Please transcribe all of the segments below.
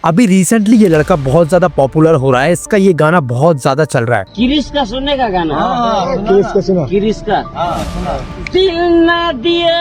अभी रिसेंटली ये लड़का बहुत ज्यादा पॉपुलर हो रहा है, इसका ये गाना बहुत ज्यादा चल रहा है। किरिश का सुनने का गाना। किरिश का सुना। किरिश का दिल ना दिया।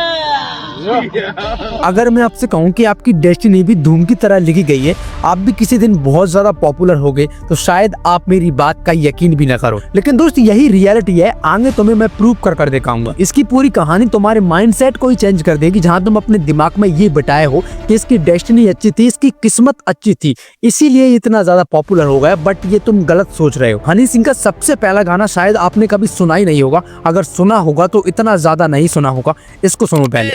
अगर मैं आपसे कहूँ कि आपकी डेस्टिनी भी धूम की तरह लिखी गई है, आप भी किसी दिन बहुत ज्यादा पॉपुलर हो गए, तो शायद आप मेरी बात का यकीन भी न करो, लेकिन दोस्त यही रियलिटी है। आगे तुम्हें मैं प्रूव कर दिखाऊंगा। इसकी पूरी कहानी तुम्हारे माइंडसेट को ही चेंज कर देगी, जहाँ तुम अपने दिमाग में ये बिठाए हो कि इसकी डेस्टिनी अच्छी थी, इसकी किस्मत अच्छी थी, इसीलिए इतना ज्यादा पॉपुलर हो गया। बट ये तुम गलत सोच रहे हो। हनी सिंह का सबसे पहला गाना शायद आपने कभी सुना ही नहीं होगा, अगर सुना होगा तो इतना ज्यादा नहीं सुना होगा। इसको सुनो पहले।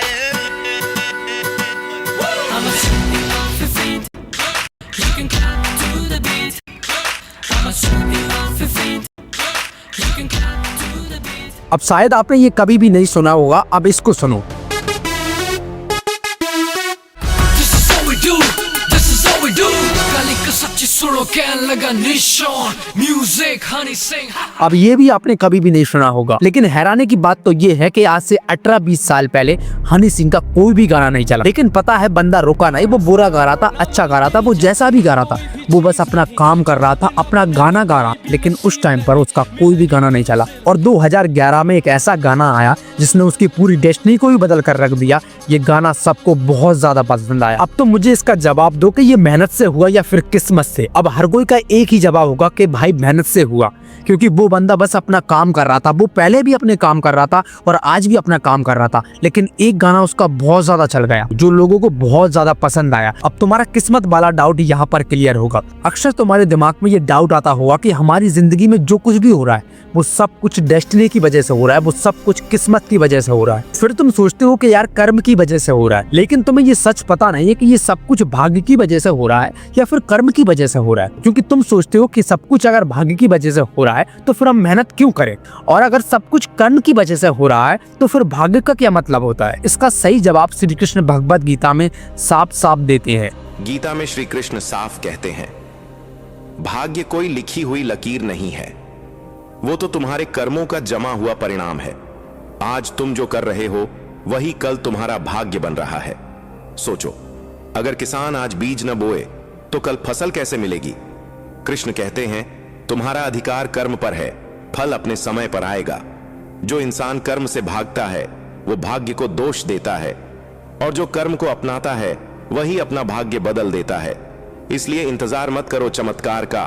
अब शायद आपने ये कभी भी नहीं सुना होगा, अब इसको सुनो। अब ये भी आपने कभी भी नहीं सुना होगा, लेकिन हैरानी की बात तो ये है कि आज से 18-20 साल पहले हनी सिंह का कोई भी गाना नहीं चला। लेकिन पता है बंदा रुका नहीं, वो बुरा गा रहा था, अच्छा गा रहा था, वो जैसा भी गा रहा था, वो बस अपना काम कर रहा था, अपना गाना गा रहा। लेकिन उस टाइम पर उसका कोई भी गाना नहीं चला, और 2011 में एक ऐसा गाना आया जिसने उसकी पूरी डेस्टिनी को ही बदल कर रख दिया। ये गाना सबको बहुत ज्यादा पसंद आया। अब तो मुझे इसका जवाब दो कि ये मेहनत से हुआ या फिर किस्मत से। अब हर कोई का एक ही जवाब होगा कि भाई मेहनत से हुआ, क्योंकि वो बंदा बस अपना काम कर रहा था। वो पहले भी अपने काम कर रहा था और आज भी अपना काम कर रहा था, लेकिन एक गाना उसका बहुत ज्यादा चल गया जो लोगों को बहुत ज्यादा पसंद आया। अब तुम्हारा किस्मत वाला डाउट यहाँ पर क्लियर होगा। अक्सर तुम्हारे दिमाग में ये डाउट आता होगा कि हमारी जिंदगी में जो कुछ भी हो रहा है वो सब कुछ डेस्टिनी की वजह से हो रहा है, वो सब कुछ किस्मत की वजह से हो रहा है। फिर तुम सोचते हो कि यार कर्म की वजह से हो रहा है, लेकिन तुम्हें ये सच पता नहीं है कि ये सब कुछ भाग्य की वजह से हो रहा है या फिर कर्म की वजह से हो रहा है। क्योंकि तुम सोचते हो कि सब कुछ अगर भाग्य की वजह से हो रहा है तो फिर हम मेहनत क्यों करें, और अगर सब कुछ कर्म की वजह से हो रहा है तो फिर भाग्य का क्या मतलब होता है। इसका सही जवाब श्री कृष्ण भगवद गीता में साफ साफ देते हैं। गीता में श्री कृष्ण साफ कहते हैं, भाग्य कोई लिखी हुई लकीर नहीं है, वो तो तुम्हारे कर्मों का जमा हुआ परिणाम है। आज तुम जो कर रहे हो वही कल तुम्हारा भाग्य बन रहा है। सोचो, अगर किसान आज बीज न बोए तो कल फसल कैसे मिलेगी। कृष्ण कहते हैं, तुम्हारा अधिकार कर्म पर है, फल अपने समय पर आएगा। जो इंसान कर्म से भागता है वो भाग्य को दोष देता है, और जो कर्म को अपनाता है वही अपना भाग्य बदल देता है। इसलिए इंतजार मत करो चमत्कार का,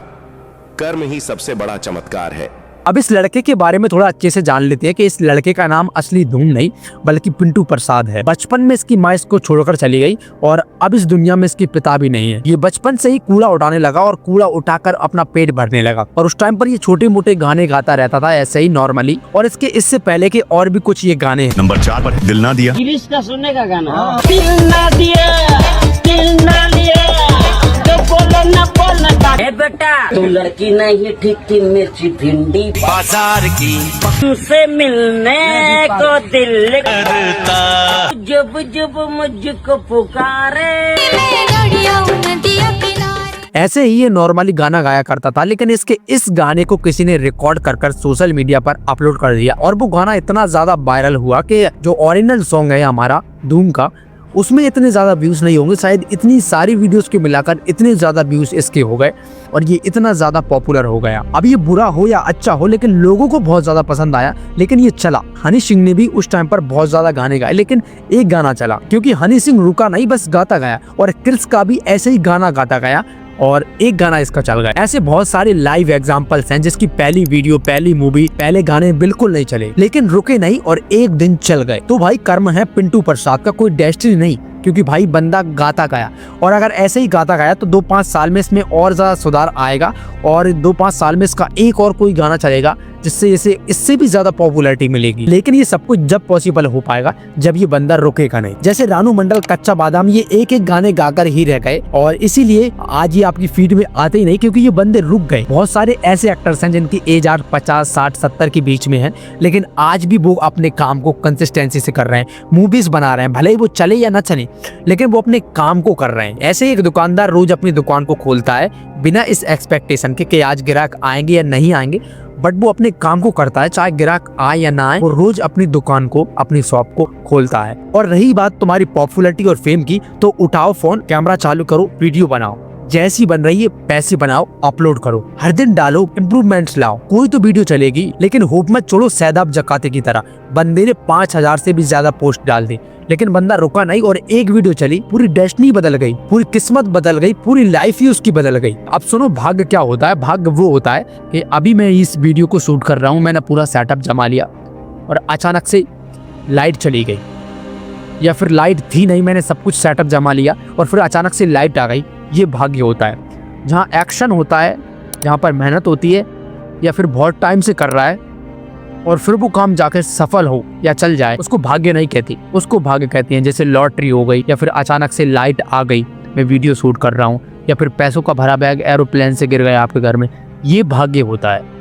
कर्म ही सबसे बड़ा चमत्कार है। अब इस लड़के के बारे में थोड़ा अच्छे से जान लेते हैं कि इस लड़के का नाम असली धूम नहीं बल्कि पिंटू प्रसाद है। बचपन में इसकी माँ इसको छोड़कर चली गई और अब इस दुनिया में इसके पिता भी नहीं है। ये बचपन से ही कूड़ा उठाने लगा और कूड़ा उठाकर अपना पेट भरने लगा, और उस टाइम पर ये छोटे मोटे गाने गाता रहता था ऐसे ही नॉर्मली। और इससे पहले के और भी कुछ ये गाने हैं। नंबर 4 पर दिल ना दिया। किरिश का सुनने का गाना। दिल ना दिया, दिल ना लिया, तो बोलो ना बोलना। बेटा तू लड़की नहीं ठीक थी, मिर्ची भिंडी बाजार की, तुमसे मिलने को दिल करता, जब जब मुझको पुकारे। ऐसे ही ये नॉर्मली गाना गाया करता था, लेकिन इसके इस गाने को किसी ने रिकॉर्ड कर सोशल मीडिया पर अपलोड कर दिया, और वो गाना इतना ज्यादा वायरल हुआ कि जो ओरिजिनल सॉन्ग है हमारा धूम का, उसमें इतने ज्यादा व्यूज नहीं होंगे शायद। इतनी सारी वीडियोस को मिलाकर इतने ज्यादा व्यूज इसके हो गए और ये इतना ज्यादा पॉपुलर हो गया। अब ये बुरा हो या अच्छा हो, लेकिन लोगों को बहुत ज्यादा पसंद आया, लेकिन ये चला। हनी सिंह ने भी उस टाइम पर बहुत ज्यादा गाने गाए, लेकिन एक गाना चला, क्योंकि हनी सिंह रुका नहीं, बस गाता गया। और क्रिस का भी ऐसे ही गाना गाता गया और एक गाना इसका चल गया। ऐसे बहुत सारे लाइव एग्जांपल्स हैं जिसकी पहली वीडियो, पहली मूवी, पहले गाने बिल्कुल नहीं चले, लेकिन रुके नहीं और एक दिन चल गए। तो भाई कर्म है पिंटू प्रसाद का, कोई डेस्टिनी नहीं, क्योंकि भाई बंदा गाता गया। और अगर ऐसे ही गाता गया तो 2-5 साल में इसमें और ज्यादा सुधार आएगा, और 2-5 साल में इसका एक और कोई गाना चलेगा जिससे इसे इससे भी ज्यादा पॉपुलैरिटी मिलेगी। लेकिन ये सब कुछ जब पॉसिबल हो पाएगा जब ये बंदा रुकेगा नहीं। जैसे रानू मंडल, कच्चा बादाम, ये एक एक गाने गाकर ही रह गए, और इसीलिए आज ये आपकी फीड में आते ही नहीं, क्योंकि ये बंदे रुक गए। बहुत सारे ऐसे एक्टर्स हैं जिनकी एज 50, 60, 70 के बीच में है, लेकिन आज भी वो अपने काम को कंसिस्टेंसी से कर रहे हैं, मूवीज बना रहे हैं, भले ही वो चले या ना चले, लेकिन वो अपने काम को कर रहे हैं। ऐसे ही एक दुकानदार रोज अपनी दुकान को खोलता है बिना इस एक्सपेक्टेशन के कि आज ग्राहक आएंगे या नहीं आएंगे, बट वो अपने काम को करता है, चाहे ग्राहक आए या ना आए, वो रोज अपनी दुकान को, अपनी शॉप को खोलता है। और रही बात तुम्हारी पॉपुलैरिटी और फेम की, तो उठाओ फोन, कैमरा चालू करो, वीडियो बनाओ। जैसी बन रही है पैसे बनाओ, अपलोड करो, हर दिन डालो, इम्प्रूवमेंट्स लाओ। कोई तो वीडियो चलेगी, लेकिन होप मत छोड़ो सैदाब जकाते की तरह। बंदे ने 5000 से भी ज्यादा पोस्ट डाल दी, लेकिन बंदा रुका नहीं और एक वीडियो चली, पूरी डेस्टिनी बदल गई, पूरी किस्मत बदल गई, पूरी लाइफ ही उसकी बदल गई। अब सुनो भाग्य क्या होता है। भाग्य वो होता है कि अभी मैं इस वीडियो को शूट कर रहा हूँ, मैंने पूरा सेटअप जमा लिया और अचानक से लाइट चली गई, या फिर लाइट थी नहीं, मैंने सब कुछ सेटअप जमा लिया और फिर अचानक से लाइट आ गई। ये भाग्य होता है। जहाँ एक्शन होता है, जहाँ पर मेहनत होती है, या फिर बहुत टाइम से कर रहा है और फिर वो काम जाकर सफल हो या चल जाए, उसको भाग्य नहीं कहती, उसको भाग्य कहती हैं। जैसे लॉटरी हो गई, या फिर अचानक से लाइट आ गई, मैं वीडियो शूट कर रहा हूँ, या फिर पैसों का भरा बैग एरोप्लेन से गिर गया आपके घर में, ये भाग्य होता है।